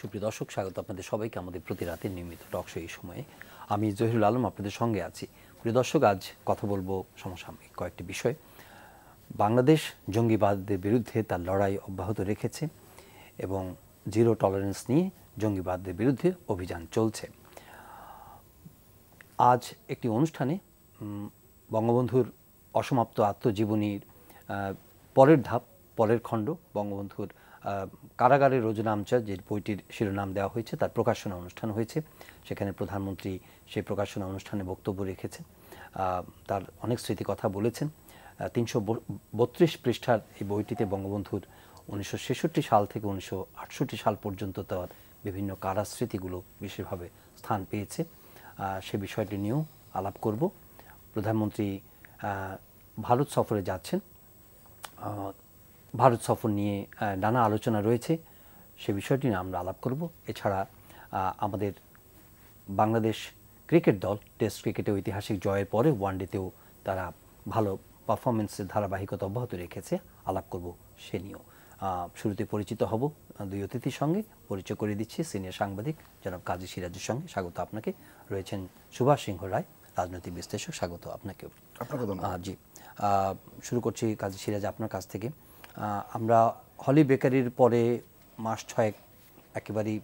সুপ্রিয় দর্শক, স্বাগত আপনাদের সবাইকে আমাদের প্রতি রাতের নিয়মিত টকশো এই সময়ে। আমি জহিরুল আলম আপনাদের সঙ্গে আছি। প্রিয় দর্শক, আজ কথা বলবো সমসাময়িক কয়েকটি বিষয়। বাংলাদেশ জঙ্গিবাদের বিরুদ্ধে তার লড়াই অব্যাহত রেখেছে এবং জিরো টলারেন্স নিয়ে জঙ্গিবাদের বিরুদ্ধে অভিযান চলছে। আজ একটি অনুষ্ঠানে বঙ্গবন্ধুর অসমাপ্ত আত্মজীবনীর পরের ধাপ, পরের খণ্ড, বঙ্গবন্ধুর কারাগারের রোজনামচা যে বইটির শিরোনাম দেওয়া হয়েছে তার প্রকাশনা অনুষ্ঠান হয়েছে। সেখানে প্রধানমন্ত্রী সেই প্রকাশনা অনুষ্ঠানে বক্তব্য রেখেছেন, তার অনেক স্মৃতি কথা বলেছেন। 332 পৃষ্ঠার এই বইটিতে বঙ্গবন্ধুর 1966 সাল থেকে 1968 সাল পর্যন্ত তার বিভিন্ন কারা স্মৃতিগুলো বিশেষভাবে স্থান পেয়েছে। সে বিষয়টি নিয়েও আলাপ করব। প্রধানমন্ত্রী ভারত সফরে যাচ্ছেন, ভারত সফর নিয়ে নানা আলোচনা রয়েছে, সে বিষয়টি নিয়ে আমরা আলাপ করব। এছাড়া আমাদের বাংলাদেশ ক্রিকেট দল টেস্ট ক্রিকেটে ঐতিহাসিক জয়ের পরে ওয়ানডেতেও তারা ভালো পারফরমেন্সের ধারাবাহিকতা অব্যাহত রেখেছে, আলাপ করব সে নিয়েও। শুরুতে পরিচিত হব দুই অতিথির সঙ্গে। পরিচয় করে দিচ্ছি সিনিয়র সাংবাদিক জনাব কাজী সিরাজের সঙ্গে। স্বাগত আপনাকে। রয়েছেন সুভাষ সিংহ রায়, রাজনৈতিক বিশ্লেষক। স্বাগত আপনাকেও। জি, শুরু করছি কাজী সিরাজ আপনার কাছ থেকে। আমরা হলি বেকারির পরে মাস ছয়েক একেবারেই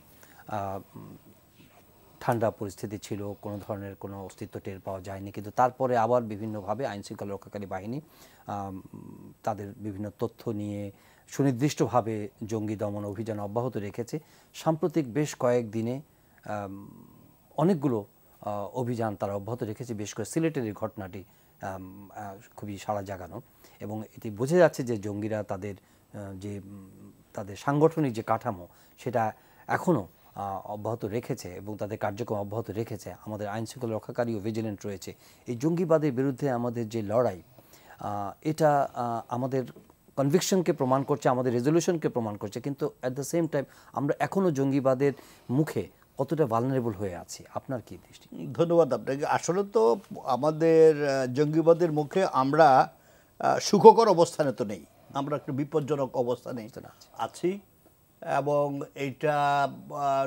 ঠান্ডা পরিস্থিতি ছিল, কোনো ধরনের কোনো অস্তিত্ব টের পাওয়া যায়নি। কিন্তু তারপরে আবার বিভিন্নভাবে আইনশৃঙ্খলা রক্ষাকারী বাহিনী তাদের বিভিন্ন তথ্য নিয়ে সুনির্দিষ্টভাবে জঙ্গি দমন অভিযান অব্যাহত রেখেছে। সাম্প্রতিক বেশ কয়েকদিনে অনেকগুলো অভিযান তারা অব্যাহত রেখেছে। বিশেষ করে সিলেটের এই ঘটনাটি খুবই সাড়া জাগানো এবং এটি বোঝা যাচ্ছে যে জঙ্গিরা তাদের সাংগঠনিক যে কাঠামো সেটা এখনও অব্যাহত রেখেছে এবং তাদের কার্যক্রম অব্যাহত রেখেছে। আমাদের আইনশৃঙ্খলা রক্ষাকারী ও ভিজিলেন্ট রয়েছে। এই জঙ্গিবাদের বিরুদ্ধে আমাদের যে লড়াই, এটা আমাদের কনভিকশনকে প্রমাণ করছে, আমাদের রেজলিউশনকে প্রমাণ করছে। কিন্তু অ্যাট দ্য সেম টাইম আমরা এখনও জঙ্গিবাদের মুখে কতটা ভালনারেবল হয়ে আছি, আপনার কি দৃষ্টি? ধন্যবাদ আপনাকে। আসলে তো আমাদের জঙ্গিবাদের মুখে আমরা সুখকর অবস্থানে তো নেই, আমরা একটা বিপজ্জনক অবস্থানে আছি। এবং এটা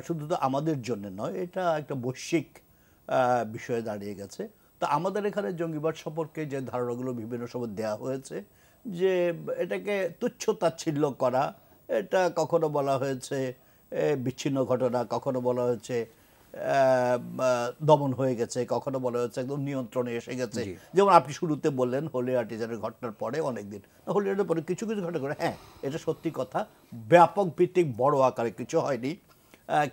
শুধু তো আমাদের জন্য নয়, এটা একটা বৈশ্বিক বিষয়ে দাঁড়িয়ে গেছে। তো আমাদের এখানে জঙ্গিবাদ সম্পর্কে যে ধারণাগুলো বিভিন্ন সময় দেওয়া হয়েছে, যে এটাকে তুচ্ছ তাচ্ছিল্য করা, এটা কখনো বলা হয়েছে বিচ্ছিন্ন ঘটনা, কখনো বলা হয়েছে দমন হয়ে গেছে, কখনো বলা হচ্ছে একদম নিয়ন্ত্রণে এসে গেছে। যেমন আপনি শুরুতে বললেন হোলি আর্টিজানের ঘটনার পরে অনেকদিন, হোলি আর্টিজানের পরে কিছু কিছু ঘটনা করে, হ্যাঁ এটা সত্যি কথা, ব্যাপক ভিত্তিক বড় আকারে কিছু হয়নি।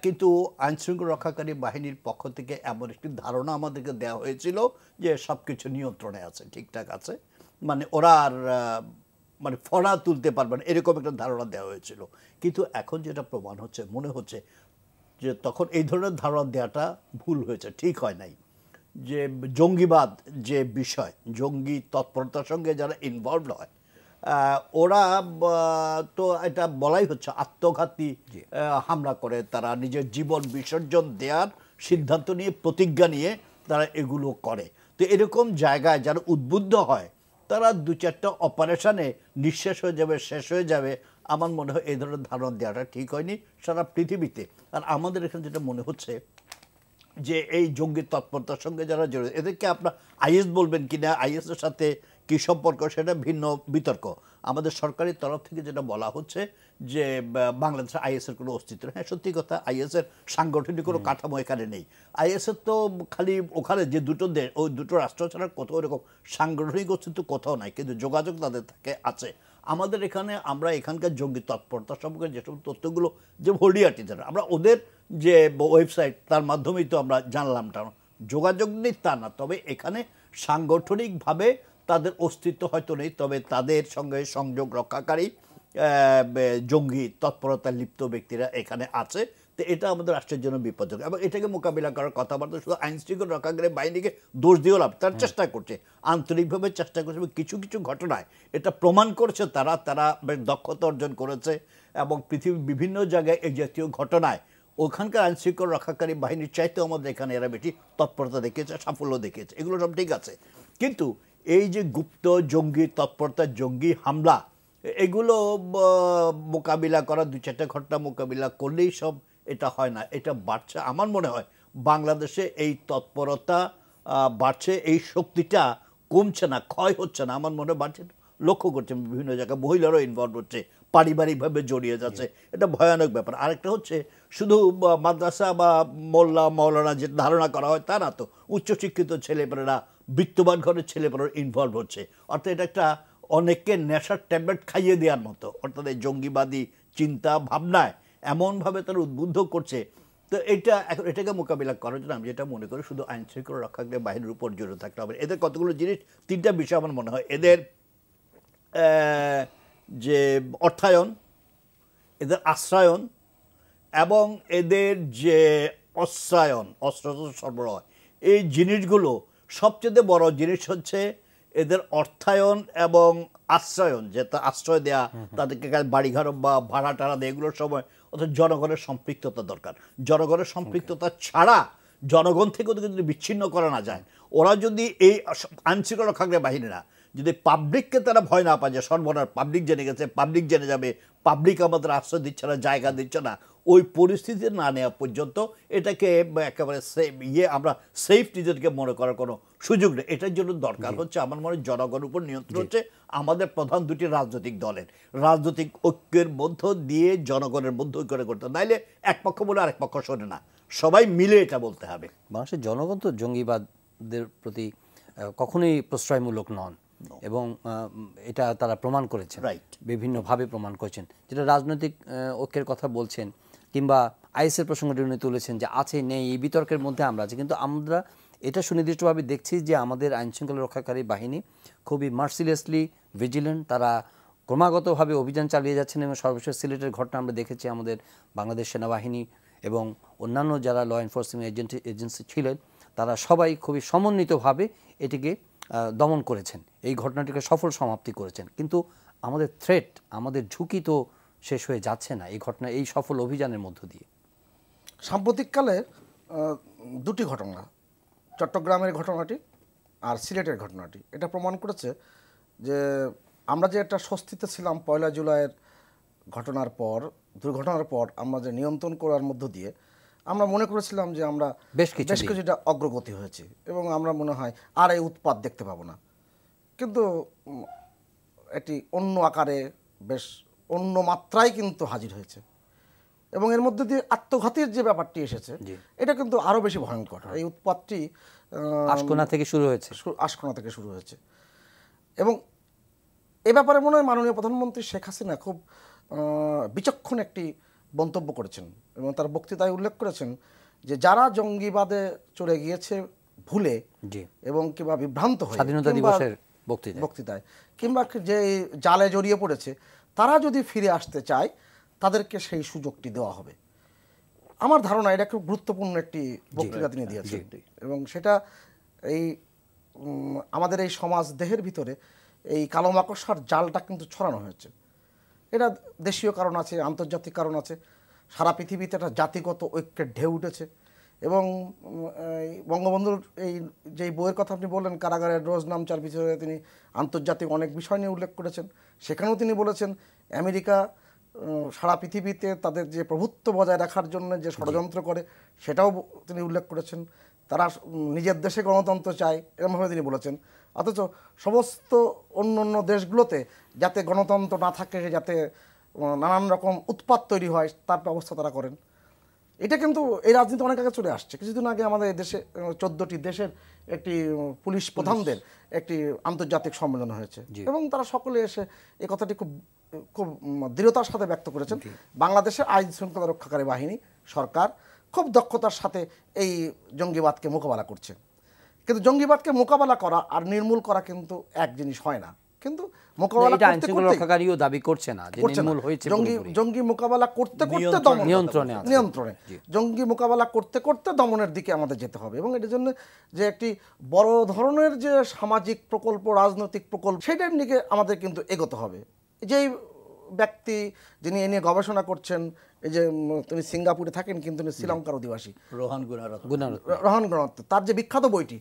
কিন্তু আইনশৃঙ্খলা রক্ষাকারী বাহিনীর পক্ষ থেকে এমন একটি ধারণা আমাদেরকে দেওয়া হয়েছিল যে সব কিছু নিয়ন্ত্রণে আছে, ঠিকঠাক আছে, মানে ওরা আর মানে ফড়া তুলতে পারবে না, এরকম একটা ধারণা দেওয়া হয়েছিল। কিন্তু এখন যেটা প্রমাণ হচ্ছে, মনে হচ্ছে যে তখন এই ধরনের ধারণা দেওয়াটা ভুল হয়েছে, ঠিক হয় নাই। যে জঙ্গিবাদ যে বিষয়, জঙ্গি তৎপরতার সঙ্গে যারা ইনভলভড হয়, ওরা তো এটা বলাই হচ্ছে আত্মঘাতী হামলা করে, তারা নিজের জীবন বিসর্জন দেওয়ার সিদ্ধান্ত নিয়ে, প্রতিজ্ঞা নিয়ে তারা এগুলো করে। তো এরকম জায়গায় যারা উদ্বুদ্ধ হয়, তারা দু চারটা অপারেশনে নিঃশেষ হয়ে যাবে, শেষ হয়ে যাবে। আমার মনে হয় এই ধরনের ধারণা দেওয়াটা ঠিক হয়নি সারা পৃথিবীতে। আর আমাদের এখানে যেটা মনে হচ্ছে যে এই জঙ্গি তৎপরতার সঙ্গে যারা জড়িত, এদেরকে আপনার আইএস বলবেন কিনা, আইএসের সাথে কী সম্পর্ক সেটা ভিন্ন বিতর্ক। আমাদের সরকারি তরফ থেকে যেটা বলা হচ্ছে যে বাংলাদেশে আইএসের কোনো অস্তিত্ব, হ্যাঁ সত্যি কথা, আইএসের সাংগঠনিক কোনো কাঠামো এখানে নেই। আইএসের তো খালি ওখানে যে দুটো দেশ, ওই দুটো রাষ্ট্র ছাড়া কোথাও এরকম সাংগঠনিক অস্তিত্ব কোথাও নাই, কিন্তু যোগাযোগ তাদের থাকে আছে। আমাদের এখানে আমরা এখানকার জঙ্গি তৎপরতা সম্পর্কে যেসব তথ্যগুলো, যে হোলি আর্টিজান, আমরা ওদের যে ওয়েবসাইট তার মাধ্যমেই তো আমরা জানলাম, যোগাযোগ নেই তা না, তবে এখানে সাংগঠনিকভাবে তাদের অস্তিত্ব হয়তো নেই, তবে তাদের সঙ্গে সংযোগ রক্ষাকারী জঙ্গি তৎপরতায় লিপ্ত ব্যক্তিরা এখানে আছে। তো এটা আমাদের রাষ্ট্রের জন্য বিপজ্জনক এবং এটাকে মোকাবিলা করার কথাবার্তা শুধু আইনশৃঙ্খলা রক্ষাকারী বাহিনীকে দোষ দিয়েও লাভ, তার চেষ্টা করছে, আন্তরিকভাবে চেষ্টা করছে এবং কিছু কিছু ঘটনায় এটা প্রমাণ করছে তারা দক্ষতা অর্জন করেছে এবং পৃথিবীর বিভিন্ন জায়গায় এই জাতীয় ঘটনায় ওখানকার আইনশৃঙ্খলা রক্ষাকারী বাহিনীর চাইতেও আমাদের এখানে এরা বেশি তৎপরতা দেখিয়েছে, সাফল্য দেখিয়েছে, এগুলো সব ঠিক আছে। কিন্তু এই যে গুপ্ত জঙ্গি তৎপরতা, জঙ্গি হামলা, এগুলো মোকাবিলা করা, দু চারটা ঘটনা মোকাবিলা করলেই সব এটা হয় না, এটা বাড়ছে। আমার মনে হয় বাংলাদেশে এই তৎপরতা বাড়ছে, এই শক্তিটা কমছে না, ক্ষয় হচ্ছে না, আমার মনে হয় বাড়ছে। লক্ষ্য করছে বিভিন্ন জায়গায় মহিলারাও ইনভলভ হচ্ছে, পারিবারিকভাবে জড়িয়ে যাচ্ছে, এটা ভয়ানক ব্যাপার। আরেকটা হচ্ছে শুধু মাদ্রাসা বা মোল্লা মৌলানা যে ধারণা করা হয় তা না তো, উচ্চশিক্ষিত ছেলেপেলেরা, বিত্তবান ঘরের ছেলেপেলেরা ইনভলভ হচ্ছে। অর্থাৎ এটা একটা অনেককে নেশার ট্যাবলেট খাইয়ে দেওয়ার মতো, অর্থাৎ এই জঙ্গিবাদী চিন্তা ভাবনায় এমনভাবে তারা উদ্বুদ্ধ করছে। তো এটা এখন এটাকে মোকাবিলা করার জন্য আমি যেটা মনে করি, শুধু আইন শৃঙ্খলা রক্ষাকারী বাহিনীর উপর জোরে থাকতে হবে। এদের কতগুলো জিনিস, তিনটা বিষয় আমার মনে হয়, এদের যে অর্থায়ন, এদের আশ্রয়ন এবং এদের যে অস্ত্রায়ন, অস্ত্র সরবরাহ, এই জিনিসগুলো সবচেয়ে বড় জিনিস হচ্ছে এদের অর্থায়ন এবং আশ্রয়ন, যে আশ্রয় দেয়া, তাদেরকে বাড়িঘর বা ভাড়া টাড়া দেয়, এগুলোর সময় অর্থাৎ জনগণের সম্পৃক্ততা দরকার। জনগণের সম্পৃক্ততা ছাড়া জনগণ থেকে ওদেরকে যদি বিচ্ছিন্ন করা না যায়, ওরা যদি এই আইনশৃঙ্খলা রক্ষাকারী বাহিনীরা যদি পাবলিককে তারা ভয় না পায় যে সর্বনাশ, পাবলিক জেনে গেছে, পাবলিক জেনে যাবে, পাবলিক আমাদের আশ্রয় দিচ্ছে না, জায়গা দিচ্ছে না, ওই পরিস্থিতি না নেওয়া পর্যন্ত এটাকে একেবারে আমরা সেফ নিজেদেরকে মনে করার কোনো সুযোগ নেই। এটার জন্য দরকার হচ্ছে আমার মনে হয় জনগণের উপর নিয়ন্ত্রণ হচ্ছে আমাদের প্রধান দুটি রাজনৈতিক দলের রাজনৈতিক ঐক্যের মধ্য দিয়ে জনগণের মধ্য ঐক্য করতে, নাইলে এক পক্ষ বলে আরেক পক্ষ শোনে না, সবাই মিলে এটা বলতে হবে। বাংলাদেশের জনগণ তো জঙ্গিবাদের প্রতি কখনোই প্রশ্রয়মূলক নন, এবং এটা তারা প্রমাণ করেছেন, বিভিন্নভাবে প্রমাণ করেছেন। যেটা রাজনৈতিক ঐক্যের কথা বলছেন কিংবা আইএসের প্রসঙ্গটি উনি তুলেছেন যে আছে নেই, এই বিতর্কের মধ্যে আমরা আছি, কিন্তু আমরা এটা সুনির্দিষ্টভাবে দেখছি যে আমাদের আইনশৃঙ্খলা রক্ষাকারী বাহিনী খুবই মার্সিলেসলি ভিজিলেন্ট, তারা ক্রমাগতভাবে অভিযান চালিয়ে যাচ্ছেন। এবং সর্বশেষ সিলেটের ঘটনা আমরা দেখেছি, আমাদের বাংলাদেশ সেনাবাহিনী এবং অন্যান্য যারা ল এনফোর্সমেন্ট এজেন্সি ছিলেন, তারা সবাই খুবই সমন্বিতভাবে এটিকে দমন করেছেন, এই ঘটনাটিকে সফল সমাপ্তি করেছেন। কিন্তু আমাদের থ্রেট, আমাদের ঝুঁকি তো শেষ হয়ে যাচ্ছে না এই ঘটনা, এই সফল অভিযানের মধ্য দিয়ে। সাম্প্রতিককালে দুটি ঘটনা, চট্টগ্রামের ঘটনাটি আর সিলেটের ঘটনাটি, এটা প্রমাণ করেছে যে আমরা যে একটা স্বস্তিতে ছিলাম 1 জুলাইয়ের ঘটনার পর, দুর্ঘটনার পর, আমরা যে নিয়ন্ত্রণ করার মধ্য দিয়ে আমরা মনে করেছিলাম যে আমরা বেশ কিছুটা অগ্রগতি হয়েছে এবং আমরা মনে হয় আর এই উৎপাত দেখতে পাবো না। কিন্তু এটি অন্য আকারে, বেশ অন্য মাত্রায় কিন্তু হাজির হয়েছে এবং এর মধ্যে দিয়ে আত্মঘাতীর যে ব্যাপারটি এসেছে, এটা কিন্তু আরও বেশি ভয়ঙ্কর। এই উৎপাতটি আশকোনা থেকে শুরু হয়েছে এবং এ ব্যাপারে মনে হয় মাননীয় প্রধানমন্ত্রী শেখ হাসিনা খুব বিচক্ষণ একটি মন্তব্য করেছেন এবং তার বক্তৃতায় উল্লেখ করেছেন যে যারা জঙ্গিবাদে চলে গিয়েছে ভুলে এবং কিংবা বিভ্রান্ত হয়ে স্বাধীনতা দিবসের বক্তৃতায় কিংবা যে জালে জড়িয়ে পড়েছে, তারা যদি ফিরে আসতে চায় তাদেরকে সেই সুযোগটি দেওয়া হবে। আমার ধারণা এটা খুব গুরুত্বপূর্ণ একটি বক্তৃতা তিনি দিয়েছেন এবং সেটা এই আমাদের এই সমাজ দেহের ভিতরে এই কালো মাকড়সার জালটা কিন্তু ছড়ানো হয়েছে। এটা দেশীয় কারণ আছে, আন্তর্জাতিক কারণ আছে, সারা পৃথিবীতে একটা জাতিগত ঐক্যের ঢেউ উঠেছে এবং বঙ্গবন্ধুর এই যে বইয়ের কথা আপনি বললেন, কারাগারের রোজ নামচার বিষয়ে তিনি আন্তর্জাতিক অনেক বিষয় নিয়ে উল্লেখ করেছেন। সেখানেও তিনি বলেছেন আমেরিকা সারা পৃথিবীতে তাদের যে প্রভুত্ব বজায় রাখার জন্য যে ষড়যন্ত্র করে সেটাও তিনি উল্লেখ করেছেন। তারা নিজের দেশে গণতন্ত্র চায় এরকমভাবে তিনি বলেছেন, অথচ সমস্ত অন্য দেশগুলোতে যাতে গণতন্ত্র না থাকে, যাতে নানান রকম উৎপাত তৈরি হয় তার ব্যবস্থা তারা করেন। এটা কিন্তু এই রাজনীতি অনেক আগে চলে আসছে। কিছুদিন আগে আমাদের দেশে 14টি দেশের একটি পুলিশ প্রধানদের একটি আন্তর্জাতিক সম্মেলন হয়েছে এবং তারা সকলে এসে এই কথাটি খুব খুব দৃঢ়তার সাথে ব্যক্ত করেছেন, বাংলাদেশের আইন শৃঙ্খলা রক্ষাকারী বাহিনী, সরকার খুব দক্ষতার সাথে এই জঙ্গিবাদকে মোকাবেলা করছে। কিন্তু জঙ্গিবাদকে মোকাবেলা করা আর নির্মূল করা কিন্তু এক জিনিস হয় না। কিন্তু মোকাবেলা করতে করতে রক্ষাকারীও দাবি করছে না যে নির্মূল হয়েছে, জঙ্গি মোকাবেলা করতে করতে নিয়ন্ত্রণে, জঙ্গি মোকাবেলা করতে করতে দমনের দিকে আমাদের যেতে হবে এবং এটার জন্য যে একটি বড় ধরনের যে সামাজিক প্রকল্প, রাজনৈতিক প্রকল্প, সেটার দিকে আমাদের কিন্তু এগোতে হবে। যেই ব্যক্তি যিনি এ নিয়ে গবেষণা করছেন, এই যে তিনি সিঙ্গাপুরে থাকেন কিন্তু তিনি শ্রীলঙ্কার অধিবাসী, রোহান গুণারত্ন। রোহন গণত্ব, তার যে বিখ্যাত বইটি,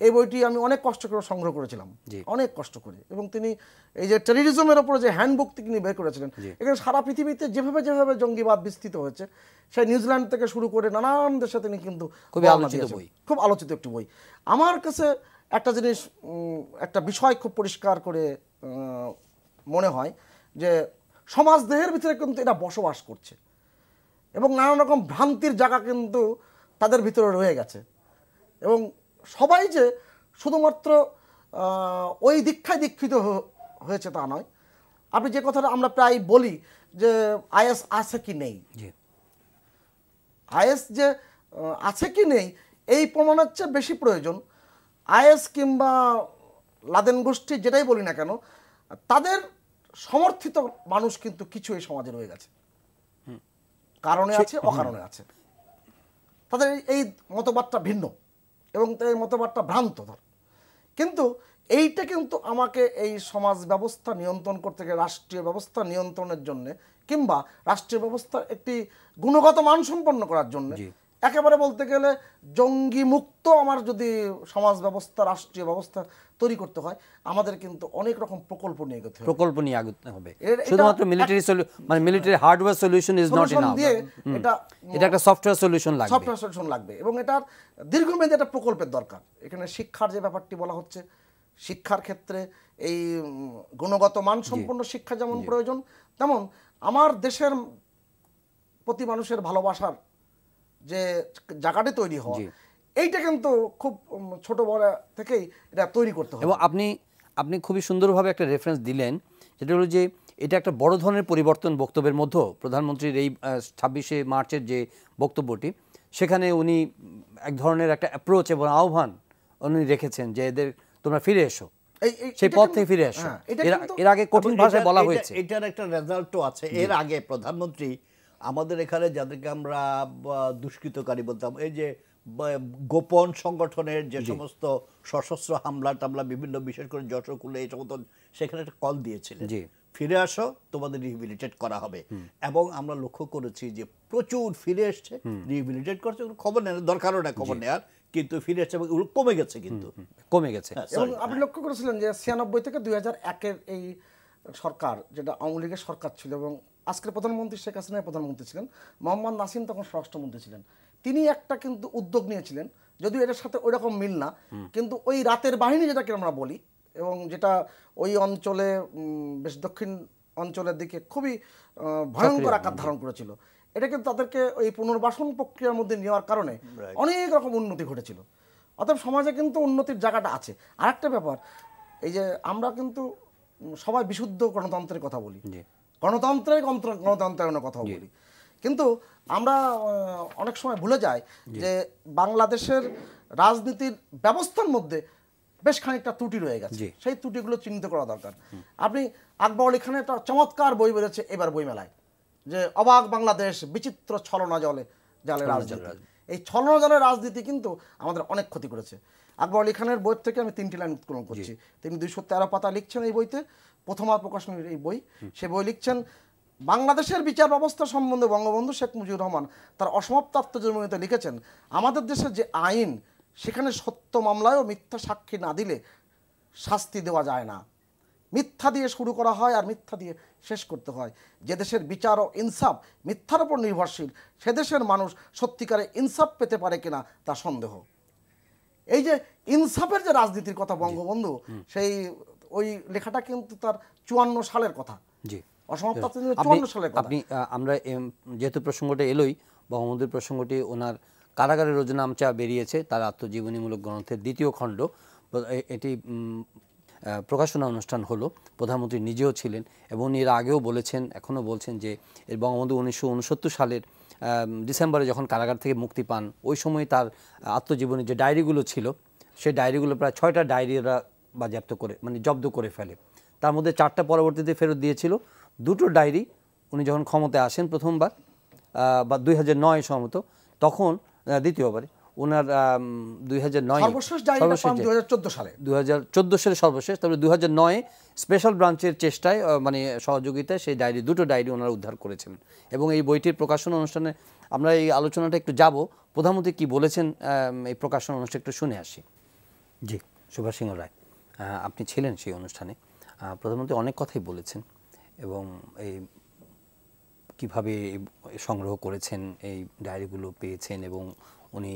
এই বইটি আমি অনেক কষ্ট করে সংগ্রহ করেছিলাম, অনেক কষ্ট করে। এবং তিনি এই যে টেররিজমের ওপরে যে হ্যান্ডবুক তিনি বের করেছিলেন, এখানে সারা পৃথিবীতে যেভাবে যেভাবে জঙ্গিবাদ বিস্তৃত হয়েছে, সেই নিউজিল্যান্ড থেকে শুরু করে নানান দেশে তিনি কিন্তু খুব আলোচিত একটি বই। আমার কাছে একটা জিনিস, একটা বিষয় খুব পরিষ্কার করে মনে হয় যে সমাজ দেহের ভিতরে কিন্তু এরা বসবাস করছে এবং নানা রকম ভ্রান্তির জায়গা কিন্তু তাদের ভিতরে রয়ে গেছে। এবং সবাই যে শুধুমাত্র ওই দীক্ষায় দীক্ষিত হয়েছে তা নয়। আপনি যে কথাটা আমরা প্রায় বলি যে আইএস আছে কি নেই, আইএস যে আছে কি নেই এই প্রমাণের চেয়ে বেশি প্রয়োজন আইএস কিংবা লাদেন গোষ্ঠী যেটাই বলি না কেন, তাদের সমর্থিত মানুষ কিন্তু কিছু এই সমাজে রয়ে গেছে, কারণে আছে অকারণে আছে। তাদের এই মতবাদটা ভিন্ন এবং এই মতবাদটা ভ্রান্ত, কিন্তু এইটা কিন্তু আমাকে এই সমাজ ব্যবস্থা নিয়ন্ত্রণ করতে গেলে, রাষ্ট্রীয় ব্যবস্থা নিয়ন্ত্রণের জন্য কিংবা রাষ্ট্রীয় ব্যবস্থার একটি গুণগত মান সম্পন্ন করার জন্য, একেবারে বলতে গেলে জঙ্গি মুক্ত আমার যদি সমাজ ব্যবস্থা, রাষ্ট্রীয় ব্যবস্থা তৈরি করতে হয়, আমাদের কিন্তু অনেক রকম প্রকল্প নিয়ে এগোতে হবে। শুধুমাত্র মিলিটারি মানে military hardware solution is not enough, এটা একটা সফটওয়্যার সলিউশন লাগবে এবং এটার দীর্ঘমেয়াদী একটা প্রকল্পের দরকার। এখানে শিক্ষার যে ব্যাপারটি বলা হচ্ছে, শিক্ষার ক্ষেত্রে এই গুণগত মান সম্পন্ন শিক্ষা যেমন প্রয়োজন, তেমন আমার দেশের প্রতি মানুষের ভালোবাসার যে জায়গাটি তৈরি হওয়া, এইটা কিন্তু খুব ছোট বড় থেকেই এটা তৈরি করতে হবে। এবং আপনি খুবই সুন্দরভাবে একটা রেফারেন্স দিলেন, যেটা হলো যে এটা একটা বড় ধরনের পরিবর্তন বক্তব্যের মধ্যে প্রধানমন্ত্রীর এই 26শে মার্চের যে বক্তব্যটি, সেখানে উনি এক ধরনের একটা অ্যাপ্রোচ এবং আহ্বান উনি রেখেছেন যে এদের তোমরা ফিরে এসো, সেই পথ থেকে ফিরে এসো। এর আগে কঠিন ভাষায় বলা হয়েছে, এটার একটা রেজাল্টও আছে। এর আগে প্রধানমন্ত্রী আমাদের এখানে যাদেরকে আমরা দুষ্কৃতকারী বলতাম, এই যে গোপন সংগঠনের যে সমস্ত সশস্ত্র হামলা টামলা বিভিন্ন, বিশেষ করে যশোরকুলে এই সমস্ত, সেখানে একটা কল দিয়েছিলেন, ফিরে আসো, তোমাদের রিহেবিলিটেট করা হবে। এবং আমরা লক্ষ্য করেছি যে প্রচুর ফিরে এসছে, রিহেবিলিটেট করছে, খবর নেওয়ার দরকারও না খবর নেওয়ার, কিন্তু ফিরে এসছে এবং কমে গেছে, কিন্তু কমে গেছে। এবং আপনি লক্ষ্য করেছিলেন যে 96 থেকে 2001-এর এই সরকার, যেটা আওয়ামী লীগের সরকার ছিল এবং আজকের প্রধানমন্ত্রী শেখ হাসিনা প্রধানমন্ত্রী ছিলেন, মোহাম্মদ নাসিম তখন স্বরাষ্ট্রমন্ত্রী ছিলেন, তিনি একটা কিন্তু উদ্যোগ নিয়েছিলেন, যদিও এটার সাথে ওই রকম মিল না, কিন্তু ওই রাতের বাহিনী যেটাকে আমরা বলি, এবং যেটা ওই অঞ্চলে বেশ দক্ষিণ অঞ্চলের দিকে খুবই ভয়ঙ্কর আকার ধারণ করেছিল, এটা কিন্তু তাদেরকে ওই পুনর্বাসন প্রক্রিয়ার মধ্যে নেওয়ার কারণে অনেক রকম উন্নতি ঘটেছিল। অতএব সমাজে কিন্তু উন্নতির জায়গাটা আছে। আর একটা ব্যাপার, এই যে আমরা কিন্তু সবাই বিশুদ্ধ গণতন্ত্রের কথা বলি, গণতন্ত্রায়নের কথা বলি, কিন্তু আমরা অনেক সময় ভুলে যাই যে বাংলাদেশের রাজনীতির ব্যবস্থার মধ্যে বেশ খানিকটা ত্রুটি রয়ে গেছে, সেই ত্রুটিগুলো চিহ্নিত করা দরকার। আপনি আকবর আলী খানের একটা চমৎকার বই বেরোচ্ছে এবার বইমেলায়, যে অবাক বাংলাদেশ, বিচিত্র ছলনা জালে রাজনীতি। এই ছলনা জালের রাজনীতি কিন্তু আমাদের অনেক ক্ষতি করেছে। আকবর আলী খানের বই থেকে আমি 3টি লাইন উৎকলন করছি। তিনি 213 পাতা লিখছেন এই বইতে, প্রথমার প্রকাশনীর এই বই। সে বই লিখছেন, বাংলাদেশের বিচার ব্যবস্থা সম্বন্ধে বঙ্গবন্ধু শেখ মুজিবুর রহমান তার অসমাপ্ত আত্মজীবনীতে লিখেছেন, আমাদের দেশের যে আইন, সেখানে সত্য মামলায়ও মিথ্যা সাক্ষী না দিলে শাস্তি দেওয়া যায় না। মিথ্যা দিয়ে শুরু করা হয় আর মিথ্যা দিয়ে শেষ করতে হয়। যে দেশের বিচার ও ইনসাফ মিথ্যার উপর নির্ভরশীল, সে দেশের মানুষ সত্যিকারে ইনসাফ পেতে পারে কিনা তা সন্দেহ। এই যে ইনসাফের যে রাজনীতির কথা বঙ্গবন্ধু, সেই ওই লেখাটা কিন্তু তার 54 সালের কথা। অসমাপ্ত 54 সালের কথা। আপনি আমরা যেহেতু প্রসঙ্গটা এলোই, বঙ্গবন্ধুর প্রসঙ্গটি, ওনার কারাগারের রোজনামচা বেরিয়েছে, তার আত্মজীবনীমূলক গ্রন্থের 2য় খণ্ড, এটি প্রকাশনা অনুষ্ঠান হলো, প্রধানমন্ত্রী নিজেও ছিলেন এবং এর আগেও বলেছেন, এখনও বলছেন যে এর বঙ্গবন্ধু 1969 সালের ডিসেম্বরে যখন কারাগার থেকে মুক্তি পান, ওই সময় তার আত্মজীবনী যে ডায়েরিগুলো ছিল, সেই ডায়েরিগুলো প্রায় 6টা ডায়েরি ওরা বাজেয়াপ্ত করে, মানে জব্দ করে ফেলে। তার মধ্যে 4টা পরবর্তীতে ফেরত দিয়েছিল। 2টো ডায়েরি উনি যখন ক্ষমতায় আসেন প্রথমবার, বা 2009 সম্ভবত, তখন দ্বিতীয়বারে ওনার 2009 সর্বশেষ ডায়েরিটা পান 2014 সালে 2014 সালে সর্বশেষ, তবে 2009 স্পেশাল ব্রাঞ্চের চেষ্টায় মানে সহযোগিতায় সেই দুটো ডায়েরি ওনারা উদ্ধার করেছেন। এবং এই বইটির প্রকাশনা অনুষ্ঠানে আমরা এই আলোচনাটা একটু যাব, প্রধানমন্ত্রী কি বলেছেন এই প্রকাশনা অনুষ্ঠানে একটু শুনে আসি। জি, সুভাষ সিংহ রায়, আপনি ছিলেন সেই অনুষ্ঠানে। প্রধানমন্ত্রী অনেক কথাই বলেছেন এবং এই কীভাবে সংগ্রহ করেছেন, এই ডায়েরিগুলো পেয়েছেন এবং উনি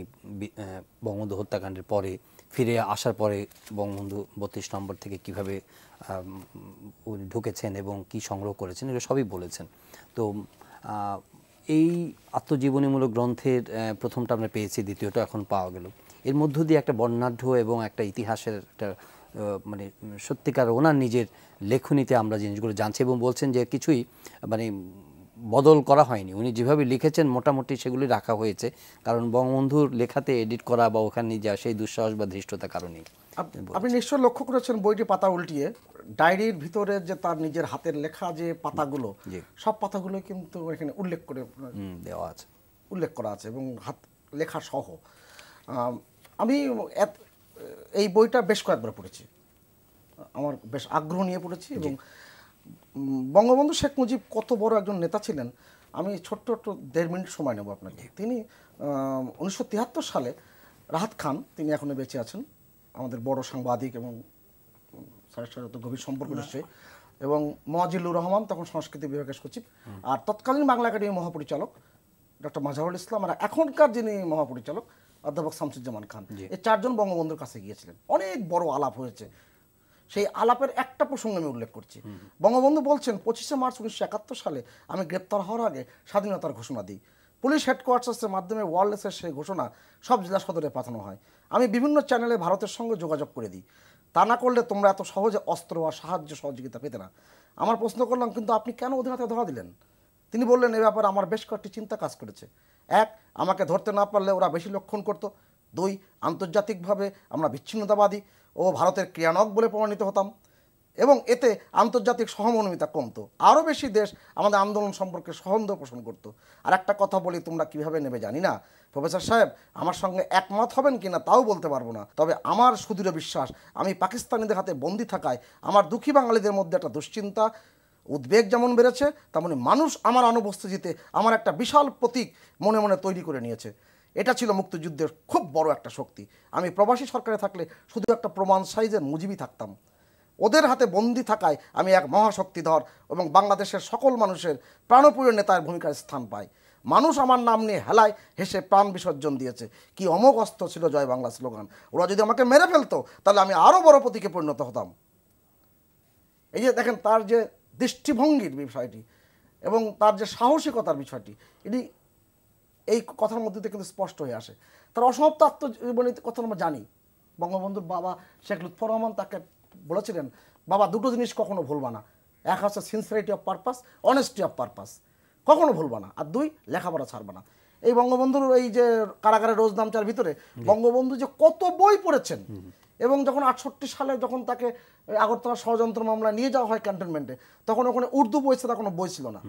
বঙ্গবন্ধু হত্যাকাণ্ডের পরে ফিরে আসার পরে বঙ্গবন্ধু 32 নম্বর থেকে কীভাবে উনি ঢুকেছেন এবং কি সংগ্রহ করেছেন, এগুলো সবই বলেছেন। তো এই আত্মজীবনীমূলক গ্রন্থের প্রথমটা আমরা পেয়েছি, দ্বিতীয়টা এখন পাওয়া গেল। এর মধ্য দিয়ে একটা বর্ণাঢ্য এবং একটা ইতিহাসের একটা মানে সত্যিকার ওনার নিজের লেখনীতে আমরা জিনিসগুলো জানছি এবং বলছেন যে কিছুই মানে বদল করা হয়নি, উনি যেভাবে লিখেছেন মোটামুটি সেগুলি রাখা হয়েছে, কারণ বঙ্গবন্ধুর লেখাতে এডিট করা বা ওখানে নিয়ে যাওয়া সেই দুঃসাহস বা ধৃষ্টতার কারণেই। আপনি নিশ্চয় লক্ষ্য করেছেন বইটি পাতা উল্টিয়ে ডায়েরির ভিতরে যে তার নিজের হাতের লেখা যে পাতাগুলো, সব পাতাগুলো কিন্তু এখানে উল্লেখ করে দেওয়া আছে, উল্লেখ করা আছে এবং হাত লেখা সহ। আমি এই বইটা বেশ কয়েকবার পড়েছি, আমার বেশ আগ্রহ নিয়ে পড়েছি। এবং বঙ্গবন্ধু শেখ মুজিব কত বড় একজন নেতা ছিলেন, আমি ছোট্ট 1.5 মিনিট সময় নেব আপনাকে। তিনি 1973 সালে রাহাত খান, তিনি এখনো বেঁচে আছেন, আমাদের বড় সাংবাদিক এবং স্যারের সাথে তো গভীর সম্পর্ক নিশ্চয়ই, এবং মোয়াজিল্লুর রহমান তখন সংস্কৃতি বিভাগের সচিব, আর তৎকালীন বাংলা একাডেমির মহাপরিচালক ডক্টর মাজহারুল ইসলাম, আর এখনকার যিনি মহাপরিচালক অধ্যাপক শামসুজ্জামান খান, এই 4 জন বঙ্গবন্ধুর কাছে গিয়েছিলেন। অনেক বড় আলাপ হয়েছে। সেই আলাপের একটা প্রসঙ্গ আমি উল্লেখ করছি। বঙ্গবন্ধু বলছেন 25শে মার্চ 1971 সালে আমি গ্রেপ্তার হওয়ার আগে স্বাধীনতার ঘোষণা দিই। পুলিশ হেডকোয়ার্টার্সের মাধ্যমে ওয়্যারলেসের সেই ঘোষণা সব জেলা সদরে পাঠানো হয়। আমি বিভিন্ন চ্যানেলে ভারতের সঙ্গে যোগাযোগ করে দিই, তা না করলে তোমরা এত সহজে অস্ত্র আর সাহায্য সহযোগিতা পেতে না। আমার প্রশ্ন করলাম, কিন্তু আপনি কেন ওদের হাতে ধরা দিলেন? তিনি বললেন, এ ব্যাপারে আমার বেশ কয়েকটি চিন্তা কাজ করেছে। 1, আমাকে ধরতে না পারলে ওরা বেশি লক্ষণ করতো। 2, আন্তর্জাতিকভাবে আমরা বিচ্ছিন্নতাবাদী ও ভারতের ক্রিয়ানক বলে প্রমাণিত হতাম এবং এতে আন্তর্জাতিক সহমর্মিতা কমতো। আরও বেশি দেশ আমাদের আন্দোলন সম্পর্কে সন্দেহ পোষণ করতো। আর একটা কথা বলি, তোমরা কীভাবে নেবে জানি না, প্রফেসর সাহেব আমার সঙ্গে একমত হবেন কিনা তাও বলতে পারবো না, তবে আমার সুদৃঢ় বিশ্বাস আমি পাকিস্তানিদের হাতে বন্দী থাকায় আমার দুঃখী বাঙালিদের মধ্যে একটা দুশ্চিন্তা উদ্বেগ যেমন বেড়েছে, তেমনি মানুষ আমার অনুপস্থিতিতে আমার একটা বিশাল প্রতীক মনে মনে তৈরি করে নিয়েছে। এটা ছিল মুক্তিযুদ্ধের খুব বড় একটা শক্তি। আমি প্রবাসী সরকারে থাকলে শুধু একটা প্রমাণ সাইজের মুজিবই থাকতাম। ওদের হাতে বন্দি থাকায় আমি এক মহাশক্তিধর এবং বাংলাদেশের সকল মানুষের প্রাণপ্রিয় নেতার ভূমিকায় স্থান পাই। মানুষ আমার নাম নিয়ে হেলায় হেসে প্রাণ বিসর্জন দিয়েছে। কি অমোঘ অস্ত্র ছিল জয় বাংলা স্লোগান। ওরা যদি আমাকে মেরে ফেলতো তাহলে আমি আরও বড় প্রতীকে পরিণত হতাম। এই যে দেখেন তার যে দৃষ্টিভঙ্গির বিষয়টি এবং তার যে সাহসিকতার বিষয়টি, এটি এই কথার মধ্যে থেকে কিন্তু স্পষ্ট হয়ে আসে। তার অসমাপ্ত আত্মজীবনীর কথা আমরা জানি। বঙ্গবন্ধুর বাবা শেখ লুৎফর রহমান তাকে বলেছিলেন, বাবা দুটো জিনিস কখনো ভুলবা না, এক হচ্ছে sincerity of purpose, honesty of purpose, কখনো ভুলবা না, আর 2, লেখাপড়া ছাড়বা না। এই বঙ্গবন্ধুর এই যে কারাগারে রোজ নামচার ভিতরে বঙ্গবন্ধু যে কত বই পড়েছেন, এবং যখন 68 সালে যখন তাকে আগরতলা ষড়যন্ত্র মামলা নিয়ে যাওয়া হয় ক্যান্টনমেন্টে, তখন ওখানে উর্দু বই ছাড়া কোনো বই ছিল না,